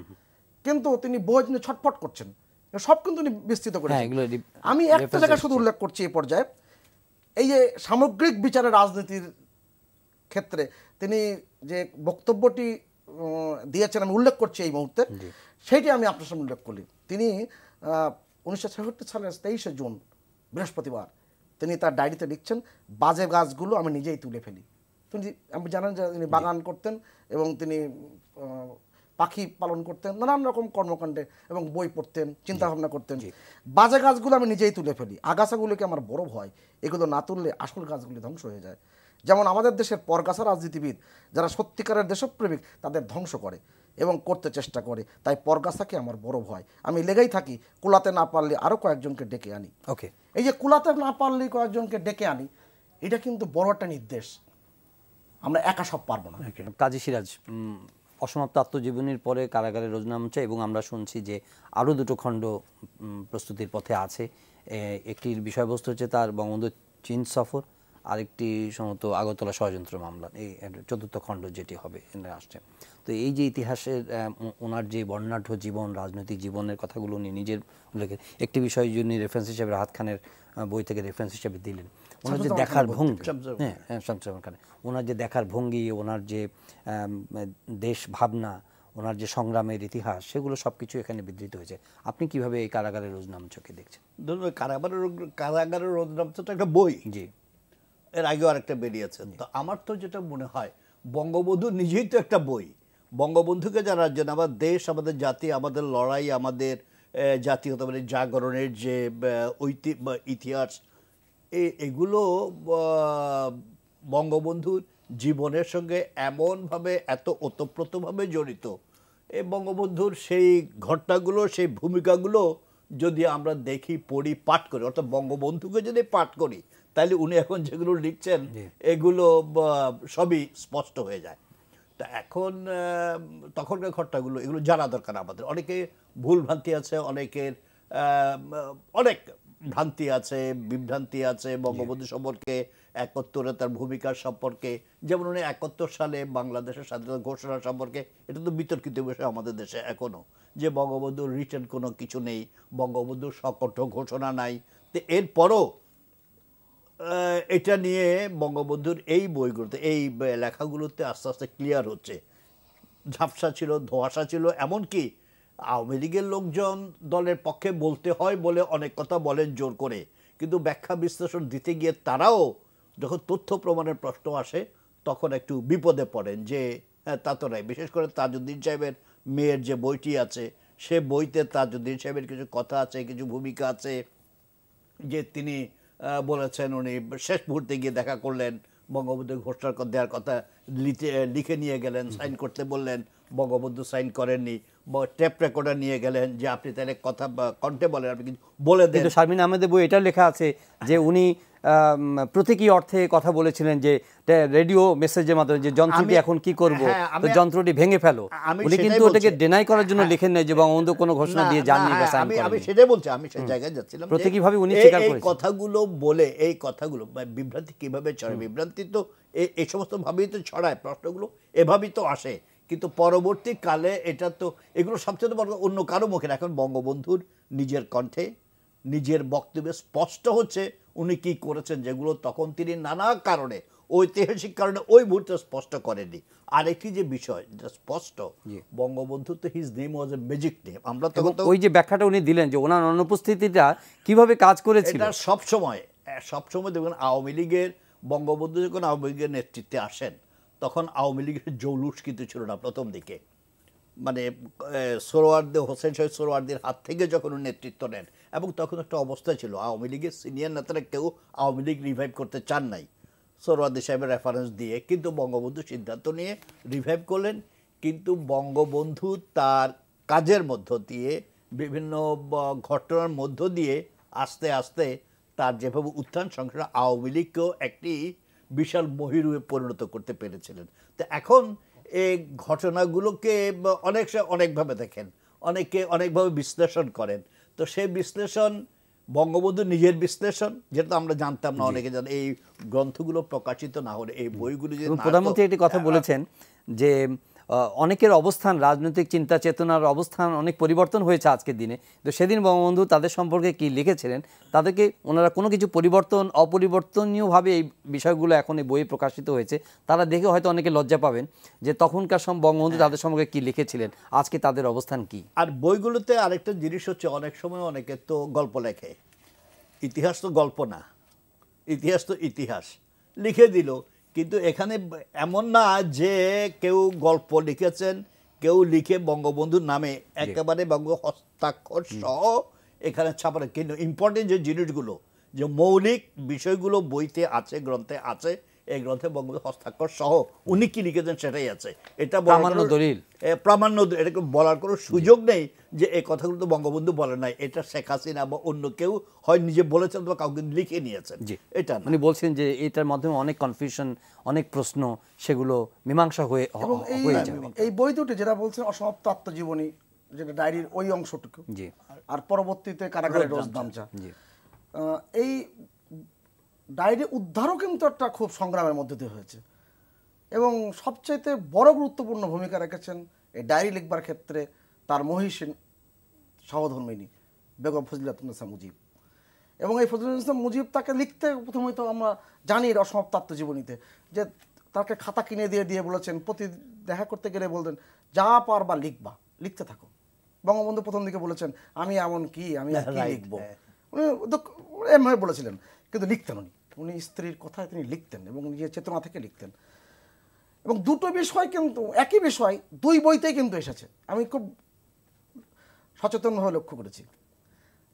কিন্তু তিনি বই নিয়ে ছটফট করছেন, সব কিন্তু উনি বিস্তৃত করেছেন। আমি একটা জায়গায় শুধু উল্লেখ করছি এই পর্যায়ে, এই যে সামগ্রিক বিচারে রাজনীতির ক্ষেত্রে তিনি যে বক্তব্যটি দিয়েছেন আমি উল্লেখ করছি এই মুহূর্তে, সেইটি আমি আপনার সামনে উল্লেখ করি। তিনি 1966 সালের 23শে জুন বৃহস্পতিবার তিনি তার ডায়েরিতে লিখছেন, বাজে গাছগুলো আমি নিজেই তুলে ফেলি। তিনি আপনি জানেন যে তিনি বাগান করতেন এবং তিনি পাখি পালন করতেন, নানান রকম কর্মকাণ্ডে এবং বই পড়তেন, চিন্তাভাবনা করতেন। বাজে গাছগুলো আমি নিজেই তুলে ফেলি, আগাছাগুলিকে আমার বড় ভয়, এগুলো না তুললে আসল গাছগুলি ধ্বংস হয়ে যায়। যেমন আমাদের দেশের পরগাছা রাজনীতিবিদ যারা সত্যিকারের দেশপ্রেমিক তাদের ধ্বংস করে এবং করতে চেষ্টা করে, তাই পরগাছাকে আমার বড় ভয়। আমি লেগেই থাকি, কুলাতে না পারলে আরও কয়েকজনকে ডেকে আনি। ওকে, এই যে কুলাতে না পারলে কয়েকজনকে ডেকে আনি, এটা কিন্তু বড় একটা নির্দেশ। আমরা একা সব পারবো না। কাজী সিরাজ, অসমাপ্ত আত্মজীবনীর পরে কারাগারে রোজনামচা, এবং আমরা শুনছি যে আরও 2টো খণ্ড প্রস্তুতির পথে আছে। একটির বিষয়বস্তু হচ্ছে তার বঙ্গবন্ধু চীন সফর, আরেকটি সম্ভবত আগরতলা ষড়যন্ত্র মামলা, এই 4র্থ খণ্ড যেটি হবে আসছে। তো এই যে ইতিহাসের ওনার যে বর্ণাঢ্য জীবন, রাজনৈতিক জীবনের কথাগুলো উনি নিজের উল্লেখে একটি বিষয় যিনি রেফারেন্স হিসেবে রাহাত খানের বই থেকে রেফারেন্স হিসেবে দিলেন, ওনার যে দেখার ভঙ্গি, শামসুজ্জামান খান, ওনার যে দেখার ভঙ্গি, ওনার যে দেশ ভাবনা, ওনার যে সংগ্রামের ইতিহাস, সেগুলো সবকিছু এখানে বিধৃত হয়েছে। আপনি কিভাবে এই কারাগারের রোজনামচাকে দেখছেন? ধরুন কারাগারের রোজনামচাটা একটা বই, জি, এর আগেও আরেকটা বেরিয়েছে। তো আমার তো যেটা মনে হয়, বঙ্গবন্ধু নিজেই তো একটা বই। বঙ্গবন্ধুকে জানার জন্য আমার দেশ, আমাদের জাতি, আমাদের লড়াই, আমাদের জাতীয়তাবাদী জাগরণের যে ইতিহাস, এগুলো বঙ্গবন্ধুর জীবনের সঙ্গে এমনভাবে এত ওতপ্রোতভাবে জড়িত। এই বঙ্গবন্ধুর সেই ঘটনাগুলো, সেই ভূমিকাগুলো যদি আমরা দেখি, পড়ি, পাঠ করি, অর্থাৎ বঙ্গবন্ধুকে যদি পাঠ করি, তাহলে উনি এখন যেগুলো লিখছেন এগুলো সবই স্পষ্ট হয়ে যায়। তা এখন তখনকার ঘটনাগুলো এগুলো জানা দরকার আমাদের। অনেকে ভুল ভ্রান্তি আছে, অনেকের অনেক ভ্রান্তি আছে, বিভ্রান্তি আছে বঙ্গবন্ধু সম্পর্কে, 71-এ তার ভূমিকার সম্পর্কে। যেমন উনি 71 সালে বাংলাদেশের স্বাধীনতা ঘোষণা সম্পর্কে, এটা তো বিতর্কিত বিষয় আমাদের দেশে এখনো, যে বঙ্গবন্ধুর রিটেন কোনো কিছু নেই, বঙ্গবন্ধুর সকট ঘোষণা নাই। তো এরপরও এটা নিয়ে বঙ্গবন্ধুর এই বইগুলোতে, এই লেখাগুলোতে আস্তে আস্তে ক্লিয়ার হচ্ছে। ঝাপসা ছিল, ধোঁয়াশা ছিল, এমনকি আওয়ামী লীগের লোকজন দলের পক্ষে বলতে হয় বলে অনেক কথা বলেন জোর করে, কিন্তু ব্যাখ্যা বিশ্লেষণ দিতে গিয়ে তারাও যখন তথ্য প্রমাণের প্রশ্ন আসে তখন একটু বিপদে পড়েন, যে হ্যাঁ তা তো নয়। বিশেষ করে তাজউদ্দিন সাহেবের মেয়ের যে বইটি আছে, সে বইতে তাজউদ্দিন সাহেবের কিছু কথা আছে, কিছু ভূমিকা আছে, যে তিনি বলেছেন উনি শেষ মুহূর্তে গিয়ে দেখা করলেন, বঙ্গবন্ধু ঘোষণা দেওয়ার কথা লিখে নিয়ে গেলেন, সাইন করতে বললেন, বঙ্গবন্ধু সাইন করেননি, টেপ রেকর্ডার নিয়ে গেলেন যে আপনি তাহলে কথা কণ্ঠে বলেন, আপনি কিন্তু বলে দেন। কিন্তু শারমিন আহমেদের বই এটাও লেখা আছে যে উনি প্রতীকী অর্থে কথা বলেছিলেন, যে রেডিও মেসেজের মাধ্যমে যে যন্ত্রটি এখন কি করব, তো যন্ত্রটি ভেঙে ফেলো। উনি কিন্তু ওটাকে ডিনাই করার জন্য লিখেন নাই যে বঙ্গবন্ধু কোনো ঘোষণা দিয়ে যাননি বা সাইন করেননি। আমি সেটাই বলছি, আমি সেই জায়গায় যাচ্ছিলাম, প্রতীকীভাবে উনি স্বীকার করেছেন। এই কথাগুলো বলে, এই কথাগুলো বিভ্রান্তি কিভাবে ছড়ায়, বিভ্রান্তি তো এই সমস্ত ভাবেই তো ছড়ায়, প্রশ্নগুলো এভাবেই তো আসে। কিন্তু পরবর্তীকালে এটা তো এগুলো সবচেয়ে বড় অন্য কারো মুখে। এখন বঙ্গবন্ধুর নিজের কণ্ঠে, নিজের বক্তব্যে স্পষ্ট হচ্ছে উনি কি করেছেন, যেগুলো তখন তিনি নানা কারণে, ঐতিহাসিক কারণে ওই মুহূর্তে স্পষ্ট করেননি। আরেকটি যে বিষয় যেটা স্পষ্ট, বঙ্গবন্ধু তো his name was a magic name. আমরা তখন তো ওই যে ব্যাখ্যাটা উনি দিলেন যে ওনার অনুপস্থিতিটা কিভাবে কাজ করেছিল, এটা সবসময় দেখবেন আওয়ামী লীগের, বঙ্গবন্ধু যখন আওয়ামী লীগের নেতৃত্বে আসেন তখন আওয়ামী লীগের জৌলুস কিন্তু ছিল না প্রথম দিকে। মানে হোসেন শহীদ সোহরাওয়ার্দীর হাত থেকে যখন উনি নেতৃত্ব নেন, এবং তখন একটা অবস্থা ছিল আওয়ামী লীগের সিনিয়র নেতারা কেউ আওয়ামী লীগ রিভাইভ করতে চান নাই সোহরাওয়ার্দী সাহেবের রেফারেন্স দিয়ে, কিন্তু বঙ্গবন্ধু সিদ্ধান্ত নিয়ে রিভাইভ করলেন। কিন্তু বঙ্গবন্ধু তার কাজের মধ্য দিয়ে, বিভিন্ন ঘটনার মধ্য দিয়ে আস্তে আস্তে তার যেভাবে উত্থান সংগ্রাম, আওয়ামী লীগকেও একটি বিশাল মহিরূপে পরিণত করতে পেরেছিলেন। তো এখন এই ঘটনাগুলোকে অনেকভাবে দেখেন, অনেকে অনেকভাবে বিশ্লেষণ করেন। তো সেই বিশ্লেষণ বঙ্গবন্ধু নিজের বিশ্লেষণ, যেটা আমরা জানতাম না, অনেকে জানেন। এই গ্রন্থগুলো প্রকাশিত না হলে, এই বইগুলো যে প্রধানমন্ত্রী একটি কথা বলেছেন যে অনেকের অবস্থান, রাজনৈতিক চিন্তা চেতনার অবস্থান অনেক পরিবর্তন হয়েছে আজকের দিনে। তো সেদিন বঙ্গবন্ধু তাদের সম্পর্কে কি লিখেছিলেন, তাদেরকে ওনারা কোনো কিছু অপরিবর্তনীয়ভাবে এই বিষয়গুলো এখন এই বইয়ে প্রকাশিত হয়েছে, তারা দেখে হয়তো অনেকে লজ্জা পাবেন যে তখনকার বঙ্গবন্ধু তাদের সম্পর্কে কি লিখেছিলেন, আজকে তাদের অবস্থান কি। আর বইগুলোতে আরেকটা জিনিস হচ্ছে, অনেক সময় অনেকে তো গল্প লেখে, ইতিহাস তো গল্প না, ইতিহাস তো ইতিহাস লিখে দিল। কিন্তু এখানে এমন না যে কেউ গল্প লিখেছেন, কেউ লিখে বঙ্গবন্ধুর নামে একেবারে বঙ্গ হস্তাক্ষর সহ এখানে ছাপানো। কিন্তু ইম্পর্টেন্ট যে জিনিসগুলো, যে মৌলিক বিষয়গুলো বইতে আছে, গ্রন্থে আছে, এই গ্রন্থে বঙ্গবন্ধু হস্তাক্ষর সহ উনি কি লিখেছেন সেটাই আছে। এটা প্রামাণ্য দলিল, এটাকে বলার কোনো সুযোগ নেই যে এই কথাগুলো তো বঙ্গবন্ধু বলে নাই, এটা শেখ হাসিনা বা অন্য কেউ হয় নিজে বলেছেন বা কাউকে লিখে নিয়েছেন। এটা উনি বলছেন যে এটার মাধ্যমে অনেক কনফিউশন, অনেক প্রশ্ন, সেগুলো মীমাংসা হয়ে যাবে। এই বই দুটি যেটা বলছেন অসমাপ্ত আত্মজীবনী, যেটা ডায়েরির ওই অংশটুকু, আর পরবর্তীতে কারাগারের রোজনামচা, এই ডায়েরি উদ্ধারও কিন্তু একটা খুব সংগ্রামের মধ্যে দিয়ে হয়েছে এবং সবচাইতে বড় গুরুত্বপূর্ণ ভূমিকা রেখেছেন এই ডায়েরি লিখবার ক্ষেত্রে তার মহিষী সহধর্মিনী বেগম ফজিলাতুন্নেসা মুজিব। এবং এই ফজিলাতুন্নেসা মুজিব তাকে লিখতে প্রথমে তো আমরা জানি অসমাপ্ত আত্মজীবনীতে যে তাকে খাতা কিনে দিয়ে বলেছেন, প্রতি দেখা করতে গেলে বলতেন যা পারবা লিখবা, লিখতে থাকো। বঙ্গবন্ধু প্রথম দিকে বলেছেন আমি এমন কি, আমি আর কি লিখবো, উনি এমভাবে বলেছিলেন, কিন্তু লিখতেন উনি স্ত্রীর কথায় তিনি লিখতেন এবং নিজের চেতনা থেকে লিখতেন। এবং দুটো বিষয় কিন্তু একই বিষয় দুই বইতেই কিন্তু এসেছে, আমি খুব সচেতনভাবে লক্ষ্য করেছি।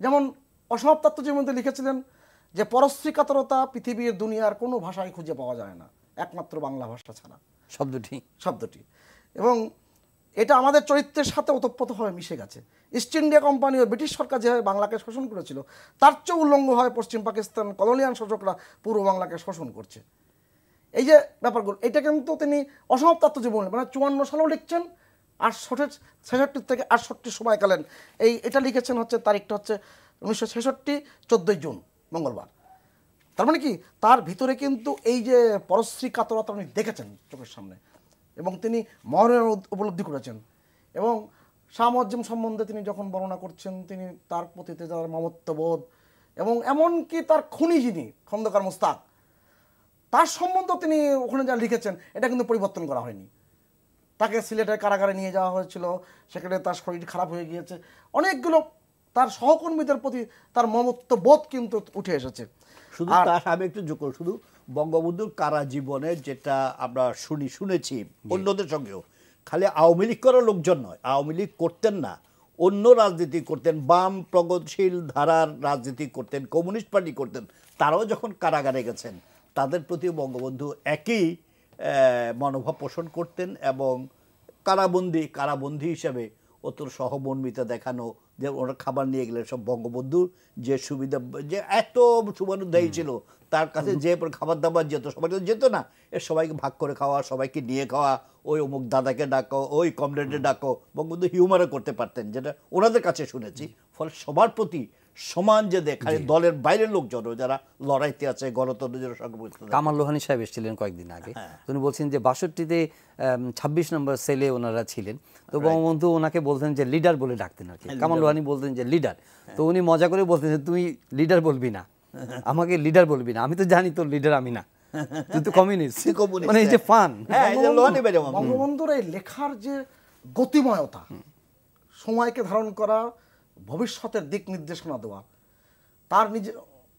যেমন অসমাপ্ত আত্মজীবনীতে লিখেছিলেন যে পরশ্রী কাতরতা পৃথিবীর দুনিয়ার কোনো ভাষায় খুঁজে পাওয়া যায় না একমাত্র বাংলা ভাষা ছাড়া, শব্দটি। এবং এটা আমাদের চরিত্রের সাথে ওতপ্রোতভাবে মিশে গেছে। ইস্ট ইন্ডিয়া কোম্পানি ও ব্রিটিশ সরকার যেভাবে বাংলাকে শোষণ করেছিল তার চেয়ে উল্লঙ্ঘ হয় পশ্চিম পাকিস্তান কলোনিয়াল শাসকরা পূর্ব বাংলাকে শোষণ করছে। এই যে ব্যাপারগুলো, এটা কিন্তু তিনি অসমাপ্ত আত্মজীবনী মানে 54 সালেও লিখছেন, 66 থেকে 68 সময়কালীন এটা লিখেছেন হচ্ছে তারিখটা হচ্ছে 1966 14 জুন মঙ্গলবার। তার মানে কি তার ভিতরে কিন্তু এই যে পরশ্রী কাতরতা উনি দেখেছেন চোখের সামনে এবং তিনি মরণের উপলব্ধি করেছেন। এবং শাহ মুয়াজ্জেম সম্বন্ধে তিনি যখন বর্ণনা করছেন তিনি তার প্রতি তার মমত্ববোধ এবং এমনকি তার খুনি যিনি খন্দকার মুস্তাক তার সম্বন্ধে তিনি ওখানে যা লিখেছেন এটা কিন্তু পরিবর্তন করা হয়নি। তাকে সিলেটের কারাগারে নিয়ে যাওয়া হয়েছিল, সেখানে তার শরীর খারাপ হয়ে গিয়েছে, অনেকগুলো তার সহকর্মীদের প্রতি তার মমত্ববোধ কিন্তু উঠে এসেছে। শুধু তার আমি একটু যোগ করি, শুধু বঙ্গবন্ধুর কারা জীবনের যেটা আমরা শুনেছি অন্যদের সঙ্গেও, খালি আওয়ামী লীগ করার লোকজন নয়, আওয়ামী লীগ করতেন না, অন্য রাজনীতি করতেন, বাম প্রগতিশীল ধারার রাজনীতি করতেন, কমিউনিস্ট পার্টি করতেন, তারাও যখন কারাগারে গেছেন তাদের প্রতি বঙ্গবন্ধু একই মনোভাব পোষণ করতেন এবং কারাবন্দী হিসাবে অত সহমর্মিতা দেখানো, যে ওরা খাবার নিয়ে গেলে সব বঙ্গবন্ধুর যে সুবিধা, যে এত সুবানুধ্যায়ী ছিল তার কাছে যে খাবার দাবার যেত সবাই যেত না, সবাইকে ভাগ করে খাওয়া, সবাইকে নিয়ে খাওয়া, ওই অমুক দাদাকে ডাকো, ওই কমরেডে ডাকো, বঙ্গবন্ধু হিউমারও করতে পারতেন, যেটা ওনাদের কাছে শুনেছি। ফলে সবার প্রতি সমান যে দেখায়, দলের বাইরের লোকজন যারা লড়াইতে আছে গণতন্ত্রের সঙ্গে। কামাল লোহানী সাহেব এসেছিলেন কয়েকদিন আগে, উনি বলছেন যে 62-তে 26 নম্বর সেলে ওনারা ছিলেন, তো বঙ্গবন্ধু ওনাকে বলতেন যে লিডার বলে ডাকতেন আর কি, কামাল লোহানী বলতেন যে লিডার, তো উনি মজা করে বলতেন যে তুই লিডার বলবি না, আমাকে লিডার বলবি না, আমি তো জানি তোর লিডার আমি না, তুই তো কমিউনিস্ট, মানে এই যে ফান। বঙ্গবন্ধুর এই লেখার যে গতিময়তা, সময়কে ধারণ করা, ভবিষ্যতের দিক নির্দেশনা দেওয়া, তার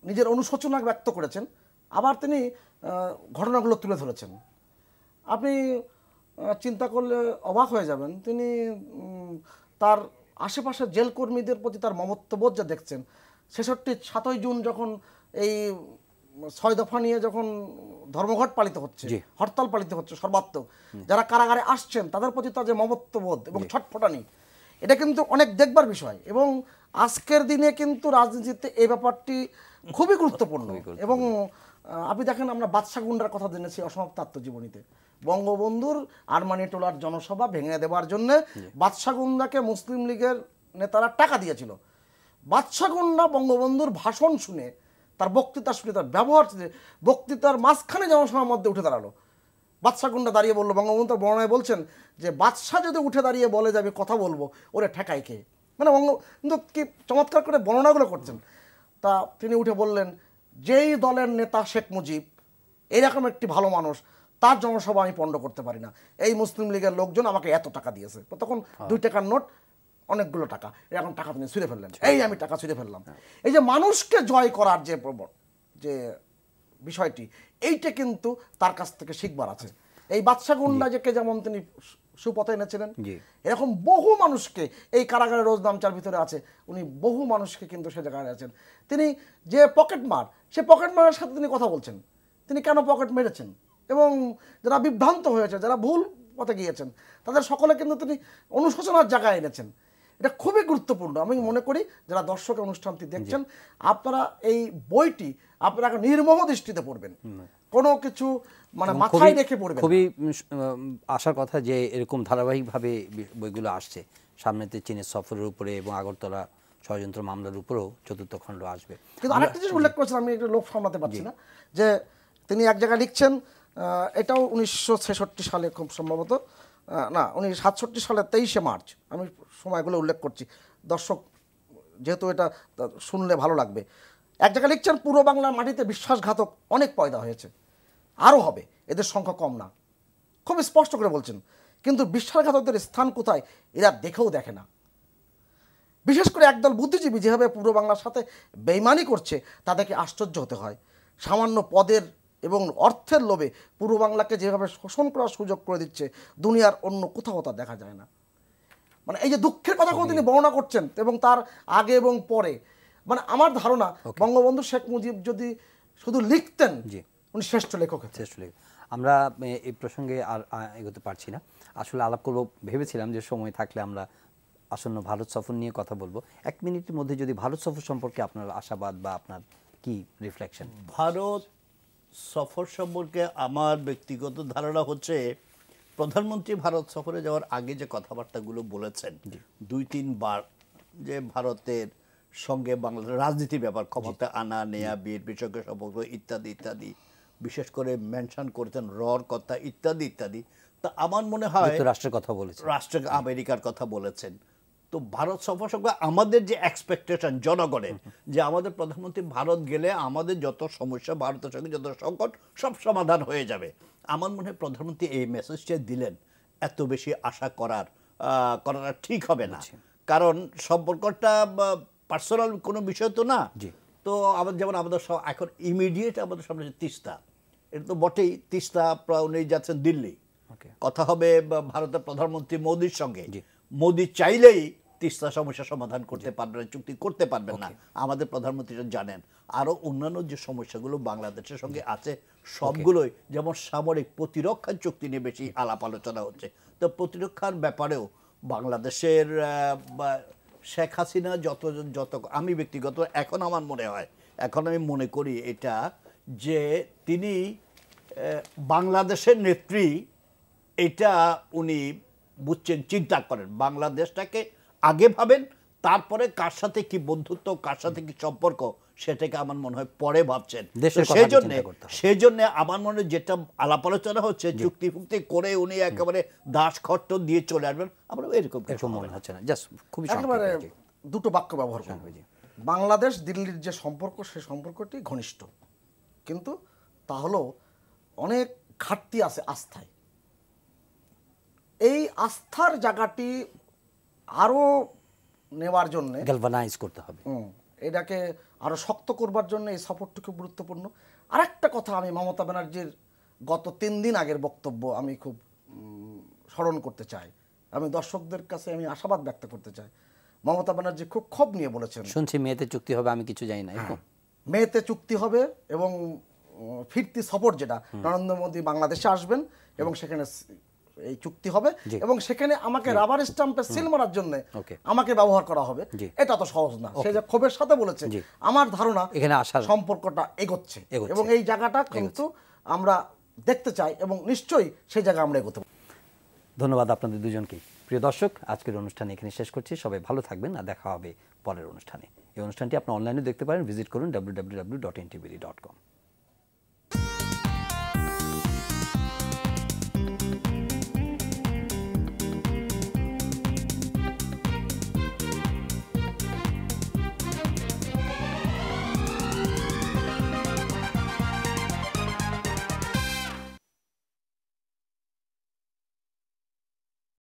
নিজের অনুশোচনা ব্যক্ত করেছেন, আবার তিনি ঘটনাগুলো তুলে ধরেছেন। আপনি চিন্তা করলে অবাক হয়ে যাবেন, তিনি তার আশেপাশের জেল কর্মীদের প্রতি তার মমত্ববোধ যা দেখছেন। 7ই জুন যখন এই 6 দফা নিয়ে যখন ধর্মঘট পালিত হচ্ছে, হরতাল পালিত হচ্ছে সর্বাত্মক, যারা কারাগারে আসছেন তাদের প্রতি তার যে মমত্ববোধ এবং ছটফটানি, এটা কিন্তু অনেক দেখবার বিষয়। এবং আজকের দিনে কিন্তু রাজনীতিতে এই ব্যাপারটি খুবই গুরুত্বপূর্ণ। এবং আপনি দেখেন আমরা বাদশা গুন্ডার কথা জেনেছি অসমাপ্ত আত্মজীবনীতে, বঙ্গবন্ধুর আরমানি টোলার জনসভা ভেঙে দেওয়ার জন্য বাদশা গুন্ডাকে মুসলিম লীগের নেতারা টাকা দিয়েছিল। বাদশা গুন্ডা বঙ্গবন্ধুর ভাষণ শুনে, তার বক্তৃতা শুনে, তার ব্যবহার, বক্তৃতার মাঝখানে জনসভার মধ্যে উঠে দাঁড়ালো। বাদশা গুন্ডা দাঁড়িয়ে বললো, বঙ্গবন্ধু বর্ণনায় বলছেন যে বাদশাহ যদি উঠে দাঁড়িয়ে বলে যাবে কথা বলবো, ওরে ঠেকাই কে, মানে বঙ্গবন্ধু কি চমৎকার করে বর্ণনাগুলো করছেন। তা তিনি উঠে বললেন, যেই দলের নেতা শেখ মুজিব এরকম একটি ভালো মানুষ, তার জনসভা আমি পণ্ড করতে পারি না, এই মুসলিম লীগের লোকজন আমাকে এত টাকা দিয়েছে। তখন 2 টাকার নোট অনেকগুলো টাকা, এরকম টাকা তিনি ছুঁড়ে ফেললেন, এই আমি টাকা ছুঁড়ে ফেললাম। এই যে মানুষকে জয় করার যে বিষয়টি, এইটা কিন্তু তার কাছ থেকে শিখবার আছে। এই বাদশা গুন্ডাকে যেমন তিনি সুপথে এনেছিলেন, এরকম বহু মানুষকে, এই কারাগারে রোজ নামচার ভিতরে আছে, উনি বহু মানুষকে কিন্তু সে জায়গায় আছেন। তিনি যে পকেট মার, সে পকেট মারের সাথে তিনি কথা বলছেন, তিনি কেন পকেট মেরেছেন, এবং যারা বিভ্রান্ত হয়েছে, যারা ভুল পথে গিয়েছেন, তাদের সকলে কিন্তু তিনি অনুশোচনার জায়গায় এনেছেন। এটা খুবই গুরুত্বপূর্ণ। আমি মনে করি যারা দর্শক অনুষ্ঠানটি দেখছেন, আপনারা এই বইটি আপনারা নির্মোহ দৃষ্টিতে পড়বেন, কোনো কিছু মানে মাথায় রেখে পড়বেন। খুবই আশার কথা যে এরকম ধারাবাহিকভাবে বইগুলো আসছে, সামনেতে চীনের সফরের উপরে এবং আগরতলা ষড়যন্ত্র মামলার উপরেও চতুর্থ খণ্ড আসবে। কিন্তু আরেকটা জিনিস উল্লেখ করেছেন, আমি একটু লোভ সামলাতে পারছি না, যে তিনি এক জায়গায় লিখছেন, এটাও 1966 সালে খুব সম্ভবত, না 1967 সালের 23শে মার্চ, আমি সময়গুলো উল্লেখ করছি দর্শক যেহেতু এটা শুনলে ভালো লাগবে। এক জায়গায় লিখছেন, পূর্ব বাংলার মাটিতে বিশ্বাসঘাতক অনেক পয়দা হয়েছে, আরও হবে, এদের সংখ্যা কম না, খুব স্পষ্ট করে বলছেন। কিন্তু বিশ্বাসঘাতকদের স্থান কোথায় এরা দেখেও দেখে না। বিশেষ করে একদল বুদ্ধিজীবী যেভাবে পূর্ব বাংলার সাথে বেইমানি করছে তাদেরকে আশ্চর্য হতে হয়। সামান্য পদের এবং অর্থের লোভে পূর্ব বাংলাকে যেভাবে শোষণ করার সুযোগ করে দিচ্ছে, দুনিয়ার অন্য কোথাও তা দেখা যায় না। মানে এই যে দুঃখের কথাগুলো তিনি বর্ণনা করছেন এবং তার আগে এবং পরে, মানে আমার ধারণা বঙ্গবন্ধু শেখ মুজিব যদি শুধু লিখতেন, উনি শ্রেষ্ঠ লেখক হতেন। শ্রেষ্ঠ লেখক। আমরা এই প্রসঙ্গে আর এগোতে পারছি না, আসলে আলাপ করবো ভেবেছিলাম যে সময় থাকলে আমরা আসন্ন ভারত সফর নিয়ে কথা বলবো। 1 মিনিটের মধ্যে যদি ভারত সফর সম্পর্কে আপনার আশাবাদ বা আপনার কি রিফ্লেকশন? ভারত সফর সম্পর্কে আমার ব্যক্তিগত ধারণা হচ্ছে, প্রধানমন্ত্রী ভারত সফরে যাওয়ার আগে যে কথাবার্তাগুলো বলেছেন 2-3 বার, যে ভারতের সঙ্গে বাংলাদেশের রাজনীতি ব্যাপার, ক্ষমতা আনা নেয়া, বিএনপির সঙ্গে সম্পর্ক ইত্যাদি ইত্যাদি, বিশেষ করে মেনশন করেছেন রর কথা ইত্যাদি ইত্যাদি। তা আমার মনে হয় রাষ্ট্রের কথা বলেছেন, রাষ্ট্র আমেরিকার কথা বলেছেন। তো ভারত সফর সঙ্গে আমাদের যে এক্সপেকটেশন জনগণের, যে আমাদের প্রধানমন্ত্রী ভারত গেলে আমাদের যত সমস্যা, ভারতের সঙ্গে যত সংকট সব সমাধান হয়ে যাবে। আমার মনে হয় প্রধানমন্ত্রী এই মেসেজটা দিলেন, এত বেশি আশা করাটা ঠিক হবে না, কারণ সম্পর্কটা পার্সোনাল কোনো বিষয় তো না। তো আমাদের যেমন আমাদের এখন ইমিডিয়েট আমাদের সামনে তিস্তা, এটা তো বটেই, তিস্তা উনি যাচ্ছেন দিল্লি, কথা হবে ভারতের প্রধানমন্ত্রী মোদির সঙ্গে। মোদি চাইলেই তিস্তা সমস্যা সমাধান করতে পারবেন, চুক্তি করতে পারবেন না, আমাদের প্রধানমন্ত্রী জানেন। আরও অন্যান্য যে সমস্যাগুলো বাংলাদেশের সঙ্গে আছে সবগুলোই, যেমন সামরিক প্রতিরক্ষার চুক্তি নিয়ে বেশি আলাপ আলোচনা হচ্ছে। তো প্রতিরক্ষার ব্যাপারেও বাংলাদেশের শেখ হাসিনা যত আমি ব্যক্তিগত এখন আমার মনে হয়, এখন আমি মনে করি এটা, যে তিনি বাংলাদেশের নেত্রী, এটা উনি বুঝছেন, চিন্তা করেন, বাংলাদেশটাকে আগে ভাবেন, তারপরে কার সাথে কি বন্ধুত্ব, কার সাথে কি সম্পর্ক, সেটাকে আমার মনে হয় পরে ভাবছেন। সেই জন্য আমার মনে হয় যেটা আলাপ আলোচনা হচ্ছে, চুক্তি ফুক্তি করে উনি একেবারে দাস খট্ট দিয়ে চলে আসবেন, আমার এরকম মনে হচ্ছে না। জাস্ট খুবই একেবারে দুটো বাক্য ব্যবহার করব। বাংলাদেশ দিল্লির যে সম্পর্ক, সেই সম্পর্কটি ঘনিষ্ঠ, কিন্তু তা হলো অনেক ঘাটতি আছে আস্থায়। এই আস্থার জায়গাটি আরো নেওয়ার জন্য, গ্যালভানাইজ করতে হবে, এটাকে আরো শক্ত করবার জন্য এই সফরটি খুব গুরুত্বপূর্ণ। আরেকটা কথা আমি মমতা ব্যানার্জির গত 3 দিন আগের বক্তব্য আমি খুব স্মরণ করতে চাই, আমি দর্শকদের কাছে আমি আশাবাদ ব্যক্ত করতে চাই। মমতা ব্যানার্জি খুব ক্ষোভ নিয়ে বলেছেন, শুনছি মেয়েতে চুক্তি হবে, আমি কিছু জানি না, মেয়েতে চুক্তি হবে এবং ফিরতি সফর, যেটা নরেন্দ্র মোদী বাংলাদেশে আসবেন এবং সেখানে এই চুক্তি হবে এবং সেখানে আমাকে রাবার স্টাম্পে সিল মারার জন্য আমাকে ব্যবহার করা হবে, এটা তো সহজ না। সে যে ক্ষোভের সাথে বলেছে, আমার ধারণা এখানে আসার সম্পর্কটা এগোচ্ছে এবং এই জায়গাটা কিন্তু আমরা দেখতে চাই এবং নিশ্চয়ই সেই জায়গা আমরা এগোতে। ধন্যবাদ আপনাদের দুজনকেই। প্রিয় দর্শক, আজকের অনুষ্ঠান এখানে শেষ করছি। সবাই ভালো থাকবেন, আর দেখা হবে পরের অনুষ্ঠানে। এই অনুষ্ঠানটি আপনি অনলাইনে দেখতে পারেন, ভিজিট করুন www.ntv.com।